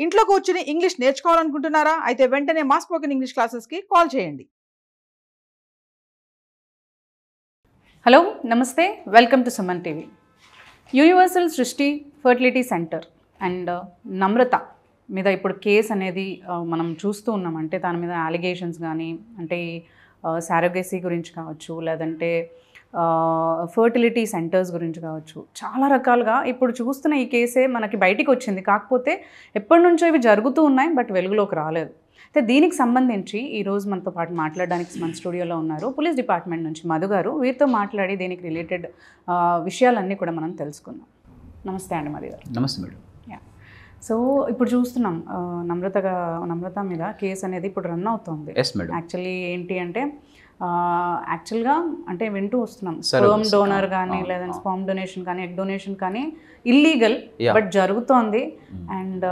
ఇంట్లో కూర్చుని ఇంగ్లీష్ నేర్చుకోవాలనుకుంటున్నారా? అయితే వెంటనే మా స్పోకెన్ ఇంగ్లీష్ క్లాసెస్కి కాల్ చేయండి. హలో నమస్తే, welcome to Suman TV. Universal సృష్టి ఫర్టిలిటీ సెంటర్ అండ్ నమ్రత మీద ఇప్పుడు కేసు అనేది మనం చూస్తూ ఉన్నాం. అంటే దాని మీద అలిగేషన్స్ కానీ, అంటే సారోగసీ గురించి కావచ్చు, లేదంటే ఫర్టిలిటీ సెంటర్స్ గురించి కావచ్చు, చాలా రకాలుగా ఇప్పుడు చూస్తున్న ఈ కేసే మనకి బయటికి వచ్చింది. కాకపోతే ఎప్పటి నుంచో ఇవి జరుగుతూ ఉన్నాయి, బట్ వెలుగులోకి రాలేదు. అయితే దీనికి సంబంధించి ఈరోజు మనతో పాటు మాట్లాడడానికి మన స్టూడియోలో ఉన్నారు పోలీస్ డిపార్ట్మెంట్ నుంచి మధు గారు. వీరితో మాట్లాడి దీనికి రిలేటెడ్ విషయాలన్నీ కూడా మనం తెలుసుకుందాం. నమస్తే అండి మధు గారు. నమస్తే మేడం. సో ఇప్పుడు చూస్తున్నాం నమ్రత మీద కేసు అనేది ఇప్పుడు రన్ అవుతుంది. యాక్చువల్లీ ఏంటి అంటే యాక్చువల్గా అంటే వింటూ వస్తున్నాం, స్పర్మ్ డోనర్ కానీ లేదంటే స్పర్మ్ డొనేషన్ కానీ ఎగ్ డొనేషన్ కానీ ఇల్లీగల్, బట్ జరుగుతోంది. అండ్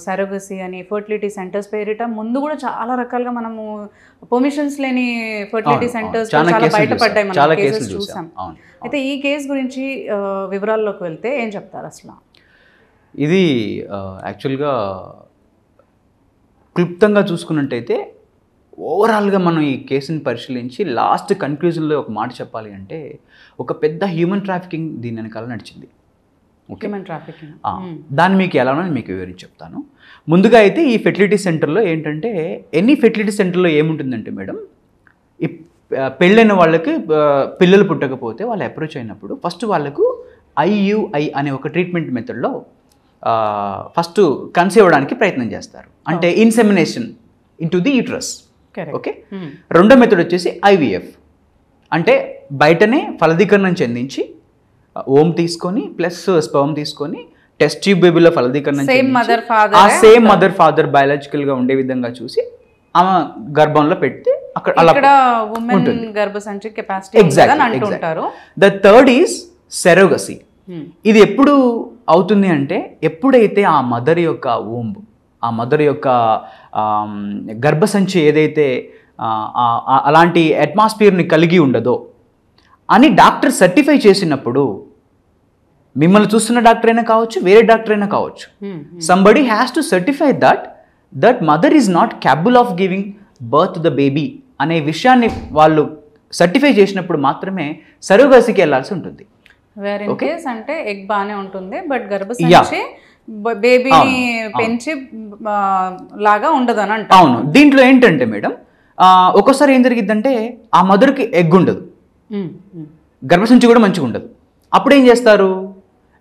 సరోగసీ అని ఫర్టిలిటీ సెంటర్స్ పేరిట ముందు కూడా చాలా రకాలుగా మనము పర్మిషన్స్ లేని ఫర్టిలిటీ సెంటర్స్ చాలా బయటపడ్డాయి, మనం కేసెస్ చూసాం. అయితే ఈ కేసు గురించి వివరాల్లోకి వెళ్తే ఏం చెప్తారు అసలు? ఇది యాక్చువల్గా క్లుప్తంగా చూసుకున్నట్టయితే ఓవరాల్గా మనం ఈ కేసుని పరిశీలించి లాస్ట్ కన్క్లూజన్లో ఒక మాట చెప్పాలి అంటే, ఒక పెద్ద హ్యూమన్ ట్రాఫికింగ్ దీని వెనకాల నడిచింది. హ్యూమన్ ట్రాఫికింగ్ దాన్ని మీకు ఎలానో మీకు వివరించి చెప్తాను. ముందుగా అయితే ఈ ఫెర్టిలిటీ సెంటర్లో ఏంటంటే, ఎనీ ఫెర్టిలిటీ సెంటర్లో ఏముంటుందంటే మేడం, ఈ పెళ్ళైన వాళ్ళకి పిల్లలు పుట్టకపోతే వాళ్ళు అప్రోచ్ అయినప్పుడు ఫస్ట్ వాళ్ళకు IUI అనే ఒక ట్రీట్మెంట్ మెథడ్లో ఫస్ట్ కన్సీవ్ అవ్వడానికి ప్రయత్నం చేస్తారు. అంటే insemination into the uterus. Okay. రెండో మెథడ్ వచ్చేసి IVF, అంటే బయటనే ఫలదీకరణం చెందించి ఓమ్ తీసుకొని ప్లస్ స్పర్మ్ తీసుకొని టెస్ట్ ట్యూబ్ బేబీలో ఫలదీకరణం సేమ్ మదర్ ఫాదర్ బయాలజికల్గా ఉండే విధంగా చూసి ఆమె గర్భంలో పెడితే అక్కడ ద థర్డ్ ఈజ్ సెరోగసీ. ఇది ఎప్పుడు అవుతుంది అంటే, ఎప్పుడైతే ఆ మదర్ యొక్క ఓంబ్, ఆ మదర్ యొక్క గర్భసంచి ఏదైతే అలాంటి అట్మాస్ఫియర్ని కలిగి ఉండదో అని డాక్టర్ సర్టిఫై చేసినప్పుడు, మిమ్మల్ని చూస్తున్న డాక్టర్ అయినా కావచ్చు, వేరే డాక్టర్ అయినా కావచ్చు, somebody has to certify that mother is not capable of giving birth to the baby అనే విషయాన్ని వాళ్ళు సర్టిఫై చేసినప్పుడు మాత్రమే సరోగసీకి వెళ్ళాల్సి ఉంటుంది. అంటే ఎగ్ బాగానే ఉంటుంది, బట్ గర్భసంచి బేబీని పెంచి లాగా ఉండదు అని అంట. అవును. దీంట్లో ఏంటంటే మేడం, ఒక్కోసారి ఏం జరిగిద్దంటే ఆ మదర్కి ఎగ్ ఉండదు, గర్భసంచి కూడా మంచిగా ఉండదు. అప్పుడు ఏం చేస్తారు,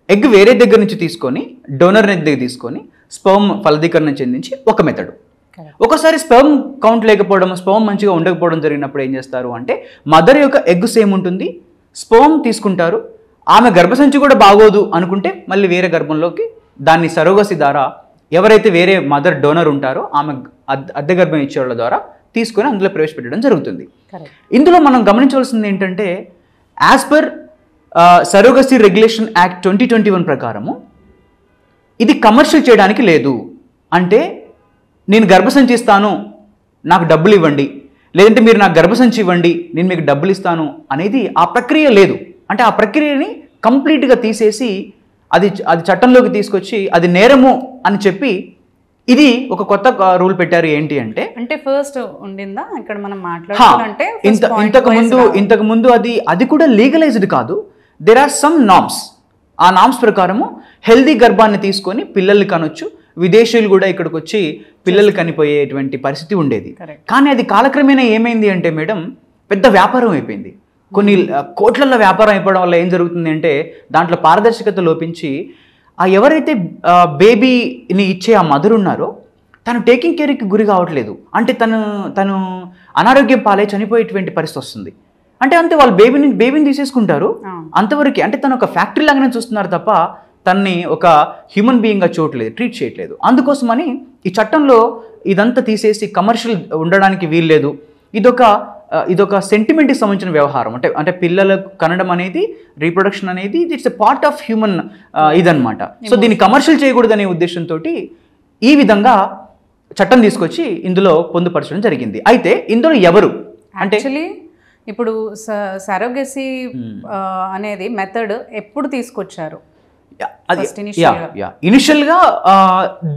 ఎగ్ వేరే దగ్గర నుంచి తీసుకొని, డోనర్ దగ్గర తీసుకొని స్పర్మ్ ఫలదీకరణ చెందించి ఒక మెథడ్. ఒకసారి స్పర్మ్ కౌంట్ లేకపోవడం, స్పర్మ్ మంచిగా ఉండకపోవడం జరిగినప్పుడు ఏం చేస్తారు అంటే, మదర్ యొక్క ఎగ్ సేమ్ ఉంటుంది, స్పర్మ్ తీసుకుంటారు, ఆమె గర్భసంచి కూడా బాగోదు అనుకుంటే మళ్ళీ వేరే గర్భంలోకి దాన్ని సరోగసీ ద్వారా ఎవరైతే వేరే మదర్ డోనర్ ఉంటారో ఆమె అద్దె గర్భం ఇచ్చే వాళ్ళ ద్వారా తీసుకొని అందులో ప్రవేశపెట్టడం జరుగుతుంది. ఇందులో మనం గమనించవలసింది ఏంటంటే, as per surrogacy regulation act 2021 ప్రకారము ఇది కమర్షియల్ చేయడానికి లేదు. అంటే నేను గర్భసంచి ఇస్తాను, నాకు డబ్బులు ఇవ్వండి, లేదంటే మీరు నాకు గర్భసంచి ఇవ్వండి, నేను మీకు డబ్బులు ఇస్తాను అనేది ఆ ప్రక్రియ లేదు. అంటే ఆ ప్రక్రియని కంప్లీట్గా తీసేసి అది చట్టంలోకి తీసుకొచ్చి అది నేరము అని చెప్పి ఇది ఒక కొత్త రూల్ పెట్టారు. ఏంటి అంటే ఫస్ట్ ఉండిందా ఇక్కడ మనం మాట్లాడాలంటే, ఇంతకు ముందు అది కూడా లీగలైజ్డ్ కాదు. There are some norms. ఆ నామ్స్ ప్రకారము హెల్దీ గర్భాన్ని తీసుకొని పిల్లల్ని కనొచ్చు, విదేశీయులు కూడా ఇక్కడికి వచ్చి పిల్లలు కనిపోయేటువంటి పరిస్థితి ఉండేది. కానీ అది కాలక్రమేణా ఏమైంది అంటే మేడం, పెద్ద వ్యాపారం అయిపోయింది. కొన్ని కోట్లలో వ్యాపారం అయిపోవడం వల్ల ఏం జరుగుతుంది అంటే, దాంట్లో పారదర్శకత లోపించి ఎవరైతే బేబీని ఇచ్చే ఆ మదర్ ఉన్నారో తను టేకింగ్ కేర్కి గురి కావట్లేదు. అంటే తను అనారోగ్యం పాలై చనిపోయేటువంటి పరిస్థితి వస్తుంది. అంటే అంతే, వాళ్ళు బేబీని తీసేసుకుంటారు అంతవరకు. అంటే తను ఒక ఫ్యాక్టరీ లాగానే చూస్తున్నారు తప్ప తనని ఒక హ్యూమన్ బీయింగ్గా ట్రీట్ చేయట్లేదు. అందుకోసమని ఈ చట్టంలో ఇదంతా తీసేసి కమర్షియల్ ఉండడానికి వీల్లేదు. ఇదొక సెంటిమెంట్కి సంబంధించిన వ్యవహారం. అంటే పిల్లలకు కనడం అనేది, రీప్రొడక్షన్ అనేది it's a part of human ఇదన్నమాట. సో దీన్ని కమర్షియల్ చేయకూడదనే ఉద్దేశంతో ఈ విధంగా చట్టం తీసుకొచ్చి ఇందులో పొందుపరచడం జరిగింది. అయితే ఇందులో ఎవరు అంటే, ఇప్పుడు సరోగసీ అనేది మెథడ్ ఎప్పుడు తీసుకొచ్చారు? ఇనిషియల్గా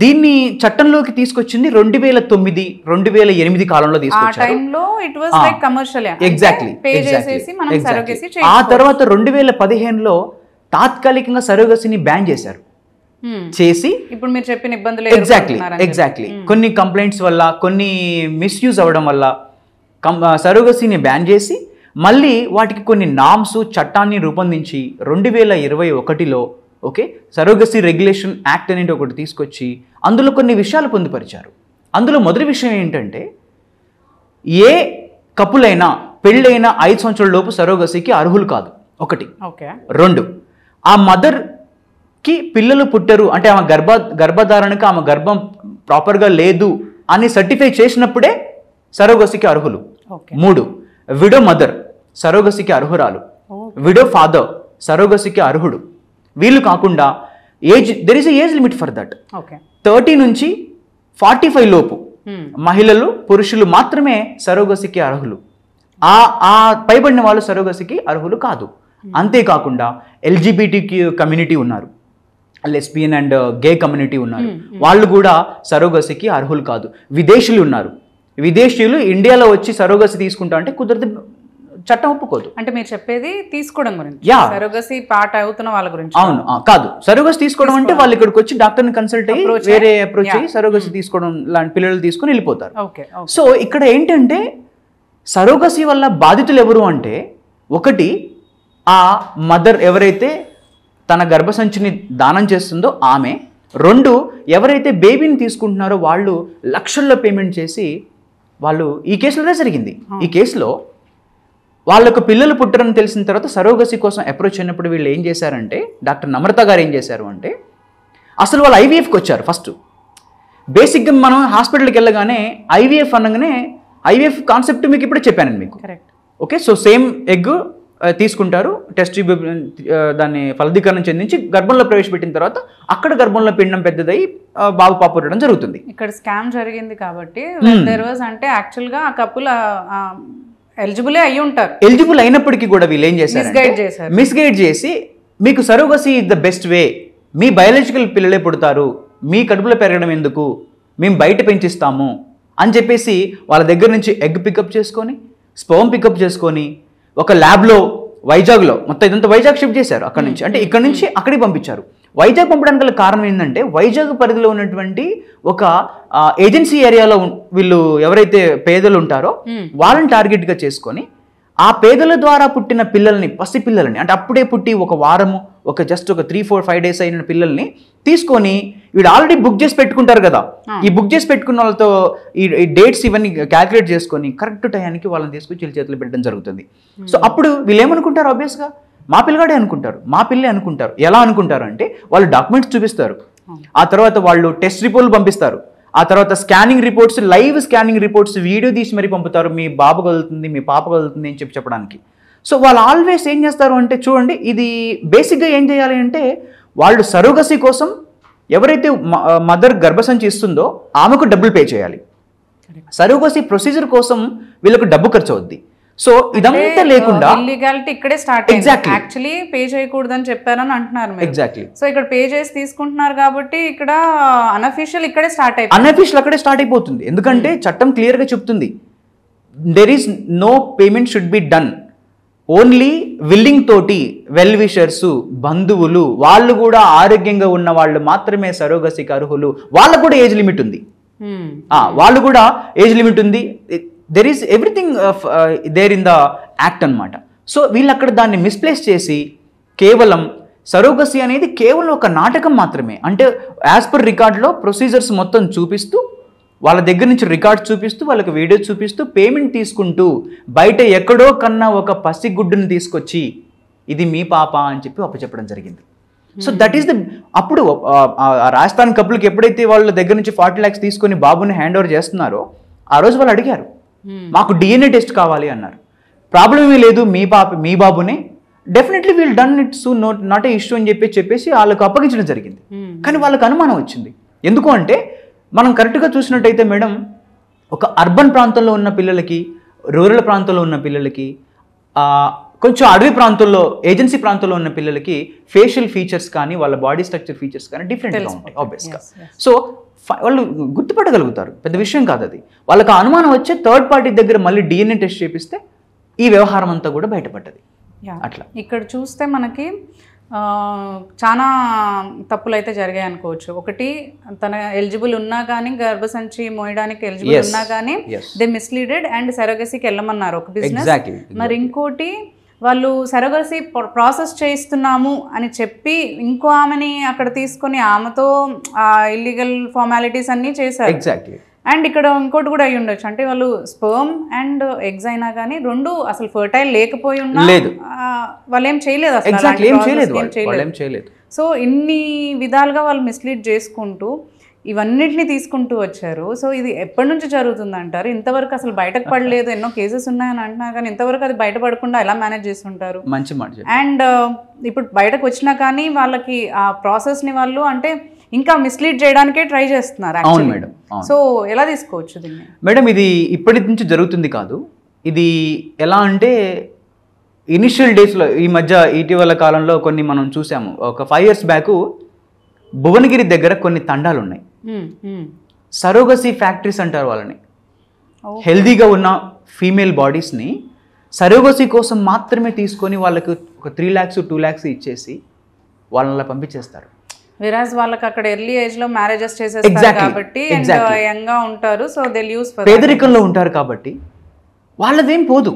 దీన్ని చట్టంలోకి తీసుకొచ్చింది 2009, 2008 కాలంలో తీసుకొచ్చారు. ఎగ్జాక్ట్లీ. ఆ తర్వాత 2015లో తాత్కాలికంగా సరోగసీని బ్యాన్ చేశారు. చేసి ఇప్పుడు మీరు చెప్పిన ఇబ్బందులు ఎగ్జాక్ట్లీ కొన్ని కంప్లైంట్స్ వల్ల, కొన్ని మిస్యూజ్ అవ్వడం వల్ల సరోగసీని బ్యాన్ చేసి మళ్ళీ వాటికి కొన్ని నామ్స్, చట్టాన్ని రూపొందించి 2021లో సరోగసీ రెగ్యులేషన్ యాక్ట్ అనేది ఒకటి తీసుకొచ్చి అందులో కొన్ని విషయాలు పొందుపరిచారు. అందులో మొదటి విషయం ఏంటంటే, ఏ కపులైనా పెళ్ళైన 5 సంవత్సరాల లోపు సరోగసీకి అర్హులు కాదు. 1. 2, ఆ మదర్కి పిల్లలు పుట్టరు అంటే ఆమె గర్భధారణకు ఆమె గర్భం ప్రాపర్గా లేదు అని సర్టిఫై చేసినప్పుడే సరోగసీకి అర్హులు. 3, విడో మదర్ సరోగసీకి అర్హురాలు, విడో ఫాదర్ సరోగసీకి అర్హుడు. వీళ్ళు కాకుండా there is age limit for that. 30 నుంచి 45 లోపు మహిళలు, పురుషులు మాత్రమే సరోగసీకి అర్హులు. ఆ పైబడిన వాళ్ళు సరోగసీకి అర్హులు కాదు. అంతేకాకుండా ఎల్జిబిటిక్యూ కమ్యూనిటీ ఉన్నారు, లెస్బియన్ అండ్ గే కమ్యూనిటీ ఉన్నారు, వాళ్ళు కూడా సరోగసీకి అర్హులు కాదు. విదేశీయులు ఉన్నారు, విదేశీయులు ఇండియాలో వచ్చి సరోగసీ తీసుకుంటా అంటే కుదరదు, చట్టం ఒప్పుకోదు. అంటే మీరు చెప్పేది తీసుకోవడం గురించి, సరోగసీ పార్ట్ అవుతున్న వాళ్ళ గురించి. అవును, కాదు. సరోగసీ తీసుకోవడం అంటే వాళ్ళు ఇక్కడికి వచ్చి డాక్టర్ని కన్సల్ట్ అయ్యి వేరే అప్రోచ్ అయ్యి సరోగసీ తీసుకోవడం లాంటి పిల్లలు తీసుకుని వెళ్ళిపోతారు. సో ఇక్కడ ఏంటంటే సరోగసీ వల్ల బాధితులు ఎవరు అంటే, 1 ఆ మదర్ ఎవరైతే తన గర్భసంచిని దానం చేస్తుందో ఆమె, 2 ఎవరైతే బేబీని తీసుకుంటున్నారో వాళ్ళు లక్షల్లో పేమెంట్ చేసి వాళ్ళు, ఈ కేసులోనే జరిగింది. ఈ కేసులో వాళ్ళకు పిల్లలు పుట్టరని తెలిసిన తర్వాత సరోగసీ కోసం అప్రోచ్ అయినప్పుడు వీళ్ళు ఏం చేశారంటే, డాక్టర్ నమ్రత గారు ఏం చేశారు అంటే, అసలు వాళ్ళు ఐవీఎఫ్కి వచ్చారు. ఫస్ట్ బేసిక్గా మనం హాస్పిటల్కి వెళ్ళగానే ఐవీఎఫ్ అనగానే, ఐవీఎఫ్ కాన్సెప్ట్ మీకు ఇప్పుడే చెప్పాను మీకు. సో సేమ్ ఎగ్ తీసుకుంటారు, టెస్ట్ దాన్ని ఫలదీకరణ చెందించి గర్భంలో ప్రవేశపెట్టిన తర్వాత అక్కడ గర్భంలో పిండం పెద్దదై బాబు పాప పుట్టడం జరుగుతుంది. ఇక్కడ స్కామ్ జరిగింది కాబట్టి అంటే యాక్చువల్గా ఆ కపుల్ ఎలిజిబుల్ అయ్యి ఉంటారు. ఎలిజిబుల్ అయినప్పటికీ కూడా వీళ్ళు ఏం చేశారు, మిస్గైడ్ చేసి మీకు surrogacy is the best way, me biological పిల్లలే పుడతారు, మీ కడుపులో పెరగడం ఎందుకు, మేము బయట పెంచిస్తాము అని చెప్పేసి వాళ్ళ దగ్గర నుంచి ఎగ్ పికప్ చేసుకొని, స్పర్మ్ పికప్ చేసుకొని ఒక ల్యాబ్లో వైజాగ్లో, మొత్తం ఇదంతా వైజాగ్ షిఫ్ట్ చేశారు. అక్కడ నుంచి అంటే ఇక్కడ నుంచి అక్కడికి పంపించారు. వైజాగ్ పంపడానికి గల కారణం ఏంటంటే, వైజాగ్ పరిధిలో ఉన్నటువంటి ఒక ఏజెన్సీ ఏరియాలో వీళ్ళు ఎవరైతే పేదలు ఉంటారో వాళ్ళని టార్గెట్గా చేసుకొని ఆ పేదల ద్వారా పుట్టిన పిల్లల్ని, పసి పిల్లల్ని, అంటే అప్పుడే పుట్టి ఒక వారము, జస్ట్ ఒక 3-4-5 days అయిన పిల్లల్ని తీసుకొని వీడు ఆల్రెడీ బుక్ చేసి పెట్టుకుంటారు కదా, ఈ బుక్ చేసి పెట్టుకున్న వాళ్ళతో ఈ డేట్స్ ఇవన్నీ క్యాలిక్యులేట్ చేసుకొని కరెక్ట్ టైంకి వాళ్ళని తీసుకొచ్చి వీళ్ళ చేతులు పెట్టడం జరుగుతుంది. సో అప్పుడు వీళ్ళు ఏమనుకుంటారు, ఆబ్వియస్గా మా పిల్లగాడే అనుకుంటారు, మా పిల్లే అనుకుంటారు. ఎలా అనుకుంటారు అంటే, వాళ్ళు డాక్యుమెంట్స్ చూపిస్తారు, ఆ తర్వాత వాళ్ళు టెస్ట్ రిపోర్ట్లు పంపిస్తారు, ఆ తర్వాత scanning reports, live scanning reports video తీసి మరీ పంపుతారు, మీ బాబు కలుగుతుంది, మీ పాప కలుగుతుంది అని చెప్పడానికి. సో వాళ్ళు ఆల్వేస్ ఏం చేస్తారు అంటే, చూడండి ఇది బేసిక్గా ఏం చేయాలి అంటే, వాళ్ళు సరోగసీ కోసం ఎవరైతే మదర్ గర్భసంచి ఇస్తుందో ఆమెకు డబ్బులు పే చేయాలి. సరోగసీ ప్రొసీజర్ కోసం వీళ్ళకు డబ్బు ఖర్చు అవుద్ది. సో ఇదంతా లేకుండా ఇల్లీగాలిటీ ఇక్కడే స్టార్ట్ అయింది. యాక్చువల్లీ పే చేయకూడదని చెప్పారని అంటున్నారు మీరు. ఎగ్జాక్ట్లీ. సో ఇక్కడ పే చేసి తీసుకుంటున్నారు కాబట్టి ఇక్కడ అన్అఫీషియల్ ఇక్కడే స్టార్ట్ అయిపోతుంది. అన్అఫీషియల్ అక్కడే స్టార్ట్ అయిపోతుంది. ఎందుకంటే చట్టం క్లియర్గా చెప్తుంది, there is no payment should be done, only willing తోటి వెల్ విషర్స్, బంధువులు, వాళ్ళు కూడా ఆరోగ్యంగా ఉన్న వాళ్ళు మాత్రమే సరోగసీకి అర్హులు. వాళ్ళకు కూడా ఏజ్ లిమిట్ ఉంది, వాళ్ళు కూడా ఏజ్ లిమిట్ ఉంది. There is everything there in the act అనమాట. సో వీళ్ళు అక్కడ దాన్ని మిస్ప్లేస్ చేసి కేవలం సరోగసీ అనేది కేవలం ఒక నాటకం మాత్రమే, అంటే యాజ్ పర్ రికార్డులో ప్రొసీజర్స్ మొత్తం చూపిస్తూ, వాళ్ళ దగ్గర నుంచి రికార్డ్స్ చూపిస్తూ, వాళ్ళకి వీడియో చూపిస్తూ, పేమెంట్ తీసుకుంటూ, బయట ఎక్కడో కన్నా ఒక పసిగుడ్డుని తీసుకొచ్చి ఇది మీ పాప అని చెప్పి అప్పచెప్పడం జరిగింది. సో దట్ ఈస్ ద, అప్పుడు రాజస్థాన్ కపుల్కి ఎప్పుడైతే వాళ్ళ దగ్గర నుంచి 40 lakhs తీసుకొని బాబుని హ్యాండ్ ఓవర్ చేస్తున్నారో ఆ రోజు వాళ్ళు అడిగారు, మాకు DNA టెస్ట్ కావాలి అన్నారు. ప్రాబ్లం ఏమీ లేదు, మీ బాబునే, definitely we'll done it soon, not a issue అని చెప్పేసి వాళ్ళకు అప్పగించడం జరిగింది. కానీ వాళ్ళకి అనుమానం వచ్చింది. ఎందుకు అంటే, మనం కరెక్ట్గా చూసినట్టయితే మేడం, ఒక అర్బన్ ప్రాంతంలో ఉన్న పిల్లలకి, రూరల్ ప్రాంతంలో ఉన్న పిల్లలకి కొంచెం అడవి ప్రాంతంలో ఏజెన్సీ ప్రాంతంలో ఉన్న పిల్లలకి ఫేషియల్ ఫీచర్స్ కానీ వాళ్ళ బాడీ స్ట్రక్చర్ ఫీచర్స్ కానీ డిఫరెంట్గా ఉంటాయి ఆబ్వియస్గా. సో వాళ్ళు గుర్తుపట్టగలుగుతారు, పెద్ద విషయం కాదు అది. వాళ్ళకి అనుమానం వచ్చే థర్డ్ పార్టీ దగ్గర మళ్ళీ DNA టెస్ట్ చేపిస్తే ఈ వ్యవహారం అంతా కూడా బయటపడ్డది. అట్లా ఇక్కడ చూస్తే మనకి చాలా తప్పులు అయితే జరిగాయి అనుకోవచ్చు. ఒకటి, తన ఎలిజిబుల్ ఉన్నా కానీ గర్భసంచి మోయడానికి ఎలిజిబుల్ ఉన్నా కానీ దే మిస్లీడెడ్ అండ్ సరోగసీకి వెళ్ళమన్నారు ఒక బిజినెస్. మరి ఇంకోటి, వాళ్ళు సరోగసీ ప్రాసెస్ చేయిస్తున్నాము అని చెప్పి ఇంకో ఆమెని అక్కడ తీసుకొని ఆమెతో ఇల్లీగల్ ఫార్మాలిటీస్ అన్నీ చేశారు. ఎగ్జాక్ట్లీ. అండ్ ఇక్కడ ఇంకోటి కూడా అయ్యి ఉండొచ్చు, అంటే వాళ్ళు స్పర్మ్ అండ్ ఎగ్స్ అయినా కానీ రెండు అసలు ఫర్టైల్ లేకపోయి ఉన్నా వాళ్ళు ఏం చేయలేదు అసలు. సో ఇన్ని విధాలుగా వాళ్ళు మిస్లీడ్ చేసుకుంటూ ఇవన్నిటిని తీసుకుంటూ వచ్చారు. సో ఇది ఎప్పటి నుంచి జరుగుతుంది అంటారు? ఇంతవరకు అసలు బయటకు పడలేదు, ఎన్నో కేసెస్ ఉన్నాయని అంటున్నారు కానీ ఇంతవరకు అది బయటపడకుండా ఎలా మేనేజ్ చేస్తుంటారు? మంచి మాట. అండ్ ఇప్పుడు బయటకు వచ్చినా కానీ వాళ్ళకి ఆ ప్రాసెస్ని వాళ్ళు అంటే ఇంకా మిస్లీడ్ చేయడానికే ట్రై చేస్తున్నారు. అవును మేడం. సో ఎలా తీసుకోవచ్చు దీన్ని? మేడం ఇది ఇప్పటి నుంచి జరుగుతుంది కాదు, ఇది ఎలా అంటే ఇనిషియల్ డేస్లో ఈ మధ్య ఇటీవల కాలంలో కొన్ని మనం చూసాము. ఒక 5 years బ్యాక్ భువనగిరి దగ్గర కొన్ని తండాలు ఉన్నాయి, సరోగసీ ఫ్యాక్టరీస్ అంటారు వాళ్ళని. హెల్దీగా ఉన్న ఫీమేల్ బాడీస్ని సరోగసీ కోసం మాత్రమే తీసుకొని వాళ్ళకి ఒక 3 lakhs 2 lakhs ఇచ్చేసి వాళ్ళని అలా పంపించేస్తారు. విరాజ్ వాళ్ళకి అక్కడ ఎర్లీ ఏజ్ లో మ్యారేజెస్ చేసేస్తారు కాబట్టి యంగ్ గా ఉంటారు. సో దే యూస్ పేదరికంలో ఉంటారు కాబట్టి వాళ్ళదేం పోదు.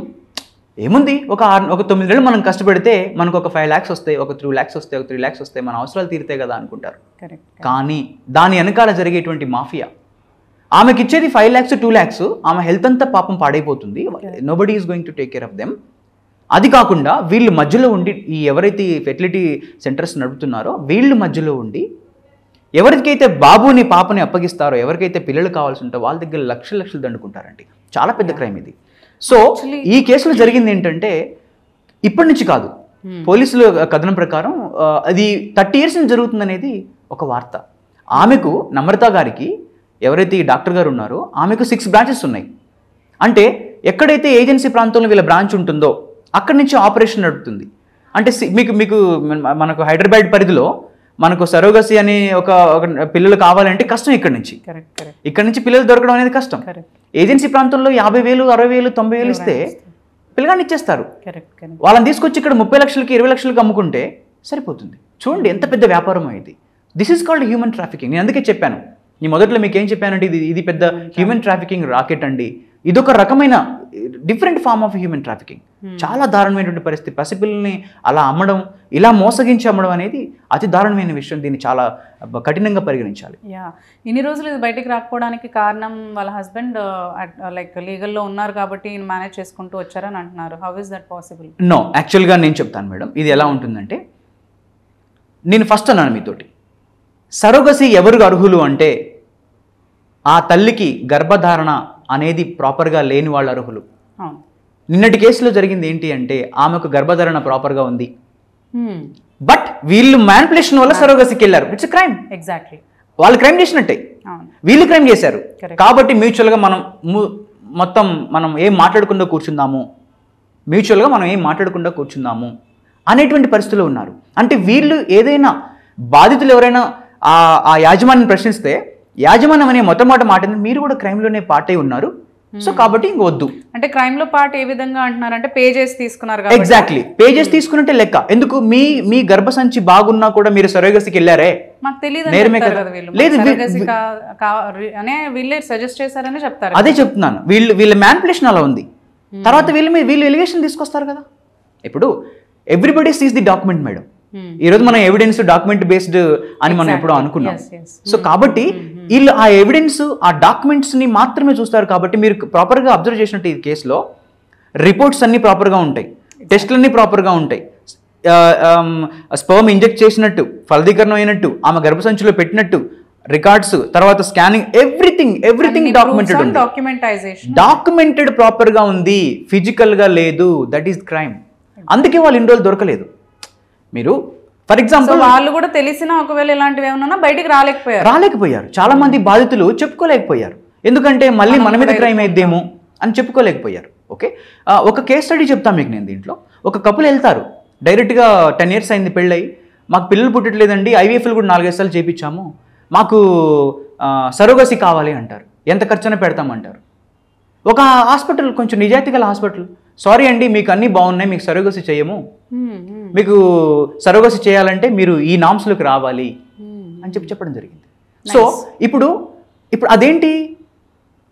ఏముంది, ఒక 9 నెలలు మనం కష్టపడితే మనకు ఒక 5 lakhs వస్తాయి, ఒక 2 lakhs వస్తాయి, ఒక 3 lakhs వస్తాయి, మన అవసరాలు తీరుతాయి కదా అనుకుంటారు. కానీ దాని వెనకాల జరిగేటువంటి మాఫియా, ఆమెకి ఇచ్చేది 5 lakhs 2 lakhs, ఆమె హెల్త్ అంతా పాపం పాడైపోతుంది. Nobody is going to take care of them. అది కాకుండా వీళ్ళు మధ్యలో ఉండి ఈ ఎవరైతే ఫెర్టిలిటీ సెంటర్స్ నడుపుతున్నారో వీళ్ళు మధ్యలో ఉండి ఎవరికైతే బాబుని పాపని అప్పగిస్తారో, ఎవరికైతే పిల్లలు కావాల్సి ఉంటారో వాళ్ళ దగ్గర లక్షలు దండుకుంటారండి. చాలా పెద్ద క్రైమ్ ఇది. సో ఈ కేసులో జరిగింది ఏంటంటే ఇప్పటి నుంచి కాదు, పోలీసుల కథనం ప్రకారం అది 30 years నుంచి జరుగుతుందనేది ఒక వార్త. ఆమెకు నమ్రత గారికి ఎవరైతే ఈ డాక్టర్ గారు ఉన్నారో ఆమెకు 6 branches ఉన్నాయి. అంటే ఎక్కడైతే ఏజెన్సీ ప్రాంతంలో వీళ్ళ బ్రాంచ్ ఉంటుందో అక్కడి నుంచి ఆపరేషన్ నడుపుతుంది. అంటే మీకు మనకు హైదరాబాద్ పరిధిలో మనకు సరోగసీ అని ఒక పిల్లలు కావాలంటే కష్టం. ఇక్కడ నుంచి పిల్లలు దొరకడం అనేది కష్టం. ఏజెన్సీ ప్రాంతంలో 50,000 60,000 90,000 ఇస్తే పిల్లగాన్ని ఇచ్చేస్తారు. వాళ్ళని తీసుకొచ్చి ఇక్కడ 30 లక్షలకి 20 లక్షలకి అమ్ముకుంటే సరిపోతుంది. చూడండి ఎంత పెద్ద వ్యాపారం ఇది. This is called human trafficking. నేను అందుకే చెప్పాను, ఈ మొదట్లో మీకు ఏం చెప్పానంటే ఇది పెద్ద హ్యూమన్ ట్రాఫికింగ్ రాకెట్ అండి. ఇదొక రకమైన different form of human trafficking. చాలా దారుణమైనటువంటి పరిస్థితి. పసిపిల్లల్ని అలా అమ్మడం, ఇలా మోసగించి అమ్మడం అనేది అతి దారుణమైన విషయం. దీన్ని చాలా కఠినంగా పరిగణించాలి. ఇన్ని రోజులు ఇది బయటికి రాకపోవడానికి కారణం వాళ్ళ హస్బెండ్ లైక్ లీగల్లో ఉన్నారు కాబట్టి మేనేజ్ చేసుకుంటూ వచ్చారని అంటున్నారు. How is that possible? No, యాక్చువల్గా నేను చెప్తాను మేడం. ఇది ఎలా ఉంటుందంటే, నేను ఫస్ట్ అన్నాను మీతోటి, సరోగసీ ఎవరు అర్హులు అంటే ఆ తల్లికి గర్భధారణ అనేది ప్రాపర్గా లేని వాళ్ళు అర్హులు. నిన్నటి కేసులో జరిగింది ఏంటి అంటే ఆమెకు గర్భధారణ ప్రాపర్గా ఉంది, బట్ వీళ్ళు మ్యానిపులేషన్ వల్ల సరోగసీకి వెళ్ళారు. It's crime. ఎగ్జాక్ట్లీ. వాళ్ళు క్రైమ్ చేసినట్టే, వీళ్ళు క్రైమ్ చేశారు. కాబట్టి మ్యూచువల్గా మనం ఏం మాట్లాడకుండా కూర్చుందాము అనేటువంటి పరిస్థితుల్లో ఉన్నారు. అంటే వీళ్ళు ఏదైనా బాధితులు ఎవరైనా ఆ యాజమాన్యం ప్రశ్నిస్తే యాజమాన్యం అనే మొట్టమొదటి మాట మీరు కూడా క్రైమ్లోనే పార్ట్ అయి ఉన్నారు, సో కాబట్టి ఇంక వద్దు. అంటే క్రైమ్ లో పార్ట్ ఏ విధంగా అంటున్నారు అంటే పే చేసి తీసుకున్నారు. ఎగ్జాక్ట్లీ, పే చేసి తీసుకున్నట్టే లెక్క. ఎందుకు మీ గర్భసంచి బాగున్నా కూడా మీరు సరోగసీకి వెళ్ళారే? మాకు తెలియదు. వీళ్ళే సజెస్ట్ చేశారని చెప్తారు. అదే చెప్తున్నాను, వీళ్ళ మ్యానిపులేషన్ అలా ఉంది. తర్వాత వీళ్ళు ఎలిగేషన్ తీసుకొస్తారు కదా. ఇప్పుడు everybody Cs the document madam. ఈరోజు మనం ఎవిడెన్స్ డాక్యుమెంట్ బేస్డ్ అని మనం ఎప్పుడో అనుకున్నాం. సో కాబట్టి వీళ్ళు ఆ ఎవిడెన్స్ ఆ డాక్యుమెంట్స్ని మాత్రమే చూస్తారు. కాబట్టి మీరు ప్రాపర్గా అబ్జర్వ్ చేసినట్టు ఈ కేసులో రిపోర్ట్స్ అన్నీ ప్రాపర్గా ఉంటాయి, టెస్టులన్నీ ప్రాపర్గా ఉంటాయి, స్పర్మ్ ఇంజెక్ట్ చేసినట్టు, ఫలదీకరణం అయినట్టు, ఆమె గర్భసంచిలో పెట్టినట్టు రికార్డ్స్, తర్వాత స్కానింగ్, ఎవ్రీథింగ్ డాక్యుమెంటెడ్ ప్రాపర్గా ఉంది, ఫిజికల్గా లేదు. That is crime. అందుకే వాళ్ళు ఇన్ని రోజులు దొరకలేదు. మీరు ఫర్ ఎగ్జాంపుల్ వాళ్ళు కూడా తెలిసిన ఒకవేళ ఇలాంటివి ఏమన్నా బయటికి రాలేకపోయారు. చాలా మంది బాధితులు చెప్పుకోలేకపోయారు. ఎందుకంటే మళ్ళీ మన మీద క్రైమ్ అయిద్దేమో అని చెప్పుకోలేకపోయారు. ఓకే, ఒక కేస్ స్టడీ చెప్తాను మీకు నేను దీంట్లో. ఒక కపుల్ వెళ్తారు డైరెక్ట్గా 10 years అయింది పెళ్ళయి, మాకు పిల్లలు పుట్టట్లేదండి, ఐవీఎఫ్లు కూడా 4-5 సార్లు చేయించాము, మాకు సరోగసి కావాలి అంటారు. ఎంత ఖర్చున పెడతామంటారు. ఒక హాస్పిటల్, కొంచెం నిజాయితీ గల హాస్పిటల్, సారీ అండి మీకు అన్నీ బాగున్నాయి, మీకు సరోగసి చేయము, మీకు సరోగసి చేయాలంటే మీరు ఈ నామ్స్లోకి రావాలి అని చెప్పడం జరిగింది. సో ఇప్పుడు అదేంటి,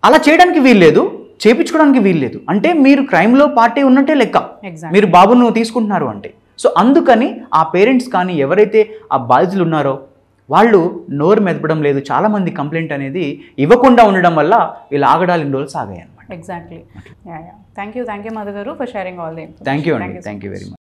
అలా చేయడానికి వీల్లేదు, చేయించుకోవడానికి వీల్లేదు అంటే మీరు క్రైమ్లో పార్టీ ఉన్నట్టే లెక్క, మీరు బాబును తీసుకుంటున్నారు అంటే. సో అందుకని ఆ పేరెంట్స్ కానీ ఎవరైతే ఆ బాధితులు ఉన్నారో వాళ్ళు నోరు మెదపడం లేదు. చాలామంది కంప్లైంట్ అనేది ఇవ్వకుండా ఉండడం వల్ల వీళ్ళు ఆగడాలు ఇన్ని రోజులు సాగాయి అనమాట. ఎగ్జాక్ట్లీ. థ్యాంక్ యూ మధు గారు for sharing all the. Thank you అండి, థ్యాంక్ యూ వెరీ మచ్.